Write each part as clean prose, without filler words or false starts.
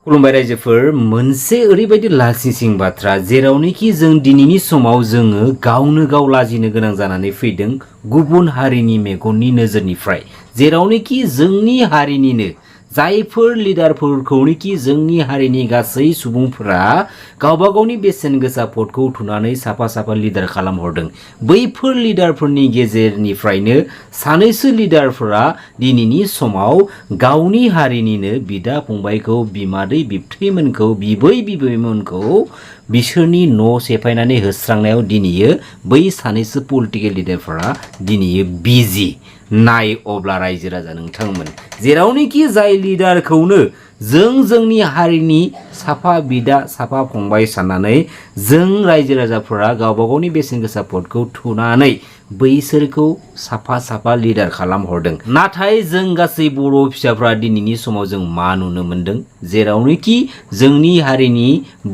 खुलुमबाय रायजोफोर मोनसे ओरैबायदि लासिंसिं बाथ्रा जेरावनोखि जों दिनैनि समाव जोङो गावनो गाव लाजिनो गोनां जानानै फैदों गुबुन हारिनि मेगननि नोजोरनिफ्राय जेरावनोखि जोंनि हारिनिनो जायफोर लिडारफोरखौनोखि जोंनि हारिनि गासै सुबुंफोरा गावबा गावनि बेसेन गोसा भटखौ थुनानै साफा साफा लिडार खालामहरदों बैफोर लिडारफोरनि गेजेरनिफ्रायनो सानैसो लिडारफोरा दिनैनि समाव गावनि हारिनिनो बिदा फंबायखौ बिमादै बिबथैमोनखौ बिबै बिबैमोनखौ बिसोरनि न' सेफायनानै होस्रांनायाव दिनैयो बै सानैसो पलिटिकेल लिडारफोरा दिनैयो बिजि नाय अब्ला रायजो राजा नोंथांमोन जेरावनोखि जाय लिडारखौनो जोंनि हारिनि साफा बिदा साफा फंबाय साननानै जों रायजो राजाफोरा गावबा गावनि बेसेन गोसा भटखौ थुनानै बैसोरखौ साफा साफा लिडार खालामहरदों नाथाय जों गासै बर' फिसाफ्रा दिनैनि समाव जों मा नुनो मोनदों जेरावनोखि जोंनि हारिनि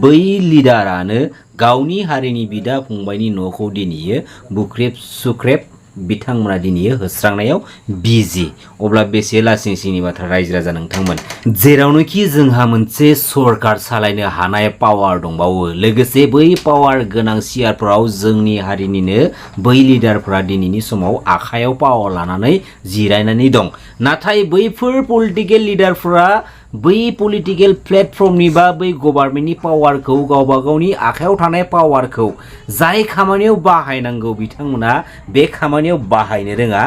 बै लिडारानो गावनि हारिनि बिदा फंबायनि न'खौ दिनैयो बुख्रेब सुख्रेब बिथांमोना दिनैयो होस्रांनायाव बिजि अब्ला बेसे लासिंसिंनि बाथ्रा रायजो राजा नोंथांमोन जेरावनोखि जोंहा मोनसे सरकार सालायनो हानाय पावार दंबावो लोगोसे बै पावार गोनां सियारफोराव जोंनि हारिनिनो बै लिडारफोरा दिनैनि समाव आखायाव पावार लानानै जिरायनानै दं नाथाय बैफोर पलिटिकेल लिडारफोरा बै पलिटिकेल प्लेटफर्मनि बा बै गभर्नमेन्टनि पावारखौ गावबा गावनि आखायाव थानाय पावारखौ जाय खामानियाव बाहायनांगौ बिथांमोना बे खामानियाव बाहायनो रोङा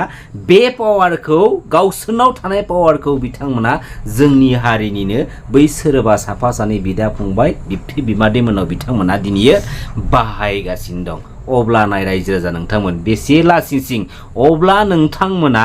बे पावारखौ गावसोरनाव थानाय पावारखौ बिथांमोना जोंनि हारिनिनो बै सोरबा साफा सानै बिदा फंबाय बिबथै बिमादैमोनाव बिथांमोना दिनैयो बाहायगासिनो दं अब्ला नाय रायजो राजा नोंथांमोन बेसे लासिंसिं अब्ला नोंथांमोना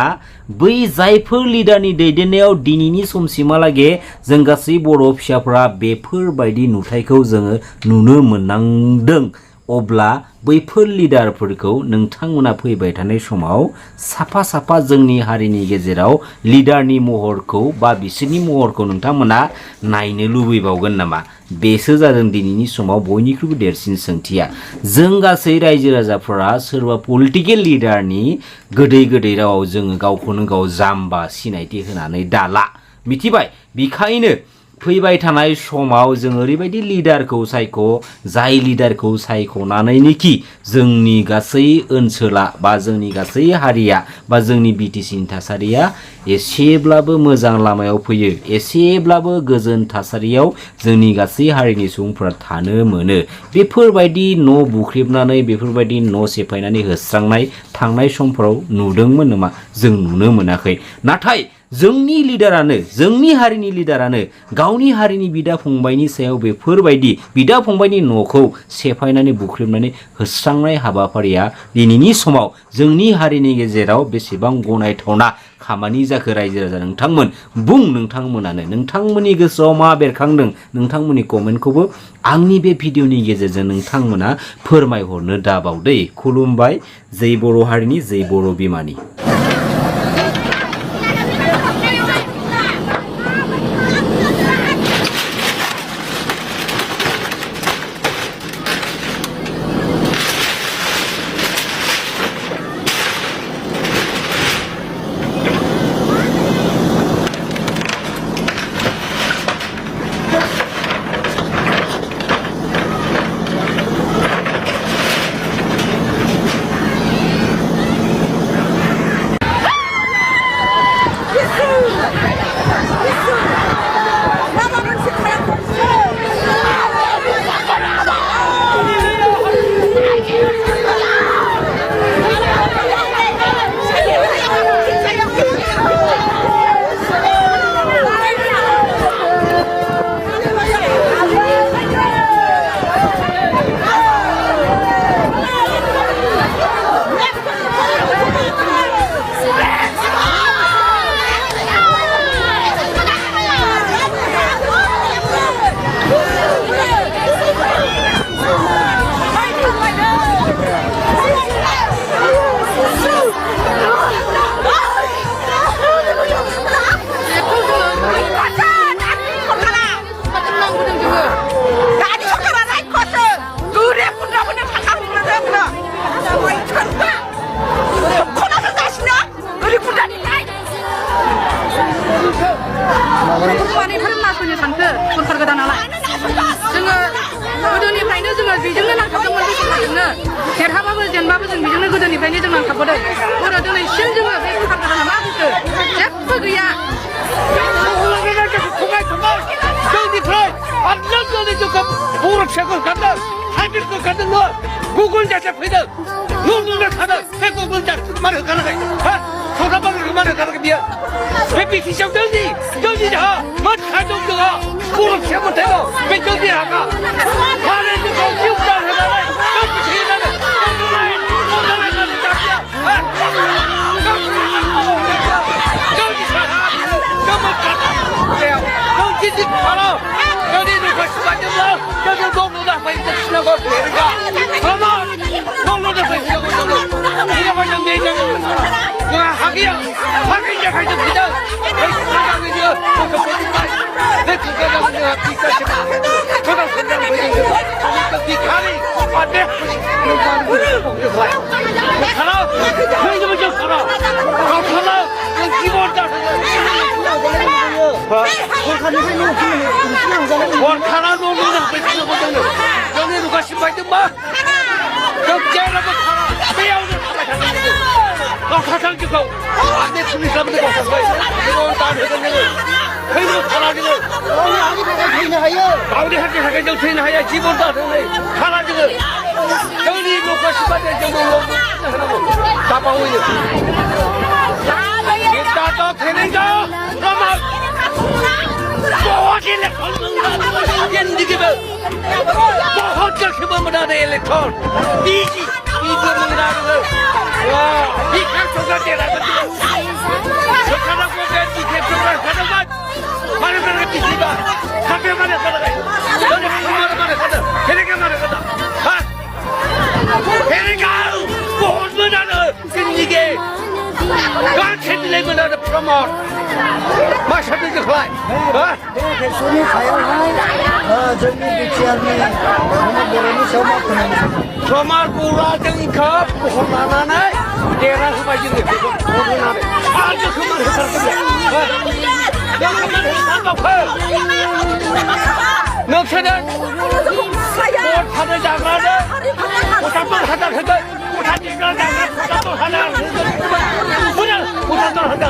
बै जायफोर लिडारनि दैदेननायाव दिनैनि समसिमहालागै जों गासै बर' फिसाफोरा बेफोरबायदि नुथायखौ जोङो नुनो मोननांदों अब्ला बैफोर लिडारफोरखौ नोंथांमोना फैबाय थानाय समाव साफा साफा जोंनि हारिनि गेजेराव लिडारनि महरखौ बा बिसोरनि महरखौ नोंथांमोना नायनो लुबैबावगोन नामा बेसो जादों दिनैनि समाव बयनिख्रुइबो देरसिन सोंथिया जों गासै रायजो राजाफोरा सोरबा पलिटिकेल लिडारनि गोदै गोदै रावाव जोङो गावखौनो गाव जाम्बा सिनायथि होनानै दाला मिथिबाय बेखायनो फैबाय थानाय समाव जों ओरैबायदि लिडारखौ जाय लिडारखौ सायख'नानैनोखि जोंनि गासै ओनसोला बा जोंनि गासै हारिया बा जोंनि BTCनि थासारिया एसेब्लाबो मोजां लामायाव फैयो एसेब्लाबो गोजोन थासारियाव जोंनि गासै हारिनि सुबुंफोरा थानो मोनो बेफोरबायदि न' बुख्रेबनानै बेफोरबायदि न' सेफायनानै होस्रांनाय थांनाय समफोराव नुदोंमोन नामा जों नुनो मोनाखै नाथाय जोंनि लिडारानो जोंनि हारिनि लिडारानो गावनि हारिनि बिदा फंबायनि सायाव बेफोरबायदि बिदा फंबायनि न'खौ सेफायनानै बुख्रेबनानै होस्रांनाय हाबाफारिया दिनैनि समाव जोंनि हारिनि गेजेराव बेसेबां गनायथावना खामानि जाखो रायजो राजा नोंथांमोन बुं नोंथांमोनानो नोंथांमोननि गोसोआव मा बेरखांदों नोंथांमोननि कमेन्टखौबो आंनि बे भिडिअनि गेजेरजों नोंथांमोना फोरमायहरनो दाबावदै खुलुमबाय जै बर' हारिनि जै बर' बिमानि होमबाबो जों बिजोंनो गोदोनिफ्रायनो जों नांथाबबोदों बर' दिनैसिम जोङो बे खारखाना मा बुस्थु जेबो गैया जोंनिफ्राय आदजों जोंखौ बर' फिसाखौ होखारदों हाइब्रिदखौ होखारदों नङा गुगुल जाथिया फैदों न' लुनो थादों बे गुगुल जाथिखौ मानो होखाराखै हा सौदा बांग्रिखौ मानो होखाराखै बियो बे बिटिसियाव जोंनि हा मा थादों जोंहा बर' फिसा मोनथायाव बे जोंनि हाखा मानो जोंखौ जिउ दान होनानै 원카나 노는 배치거든요. 여기 누가 신발든 마. 적재라고 카나 빼야오는 카나 장난이죠. 너 가상 주고 안돼 숨이 잡는 거 없어. 이거 다 해가지고 그리고 카나지고 아니 내가 트인 하여. 아우리 학교 학교 저 트인 하여 기본 다 되네. 카나지고 여기 누가 신발든 저거 하라고 잡아오이네. 이따가 되는가? 그러면 बहुत जगह बना रहे इलेक्ट्रॉन बीजी मंगना रहे वाह ये क्या छोटा तेरा छोटा ना को गए पीछे छोटा छोटा बात मारे मारे पीछे बात खाते मारे खाते मारे मारे खाते खेले के मारे खाते हाँ खेले का बहुत बना रहे जिंदगी गांव खेती ले बना रहे प्रमोट माशाल्लाह जो खाए हाँ सुनी खाया है जल्दी बिचार में हम बोलने सोमा करने सोमा पूरा जल्दी खा बहुत नाना नहीं तेरा सुबह जिंदगी बहुत नाना आज जो सुबह कर सकते हैं नक्शा बहुत खाने जागा है उठा तो हटा हटा उठा जिसका जागा उठा तो हटा उठा तो हटा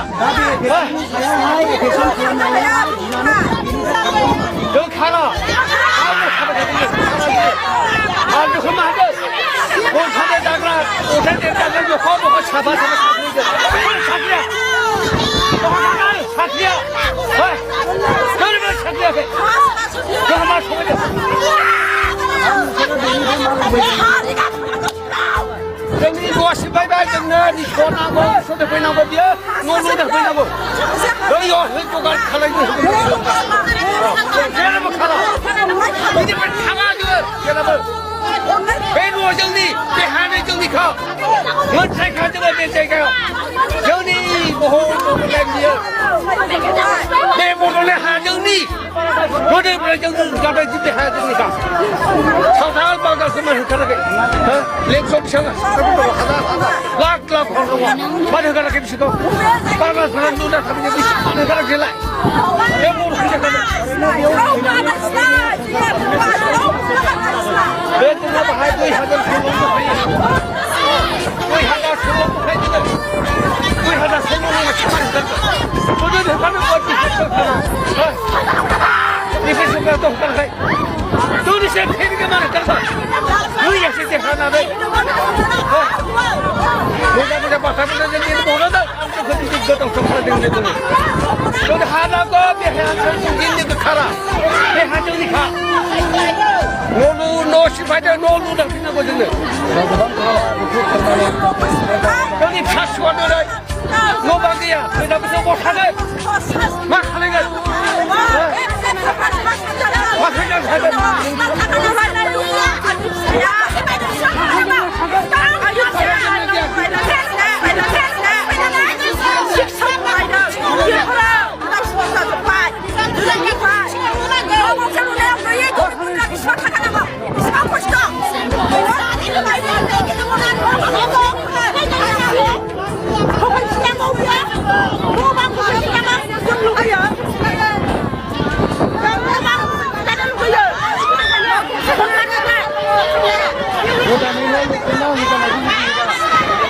जो खाना आज जो हम आते वो खाने जागा उठा के जागा जो खाओ वो छापा छापिया छापिया कौन बस छापिया पे जो हमारा समझ जोंनि गसिबाय बाय जोंनो निखनांगौ सोदो फैनांगौ बियो न' लुनो फैनांगौ बैयाव जगार खालामनो जेरावबो खाला बिनिफ्राय थाङा जोङो जेरावबो बे न'आ जोंनि बे हानि जोंनिखा मोनथायखा जोङो बे जायगायाव जोंनि बहुत बड'लेण्ड बियो बे बड'लेण्ड हाया जोंनि गोदोनिफ्राय जों जाबाय जिबे हाया जोंनिखा सावथाल बांगालखौ मा होखाराखै लेखसब फिसा लाख लाख हर दङ मानो होखाराखै बिसोरखौ बांगालफोरा नुना थाबैनो बिसोर मानो होखाराखैलाय बे बर'खौ बे जोंना बाहाय 2000 सोलोंनो हायो 2000 सोलोंनो हायो जोङो 2000 सोलोंनो खामानि होखारगोन गोदो होखारनो निफ्राय सोरबा दं होखाराखै जोंनि से फेरिखौ मानो होखारगोन नैयासो देखानानै मोजां मोजां बाथ्राफोरखौ जों बुंहरदों आंखौ गिदिर गोदाव खालामदों जोङो जों हानांगौ बे हाया जोंनि खारा बे हा जोंनिखा न' सिफायदों न' लुदों फैनांगौ जोंनो जोंनि फिसा फिसौआ दिनै न' बां गैया फैना बिसोर बथागोन मा खालायगोन मा फैना थागोन Udah mulai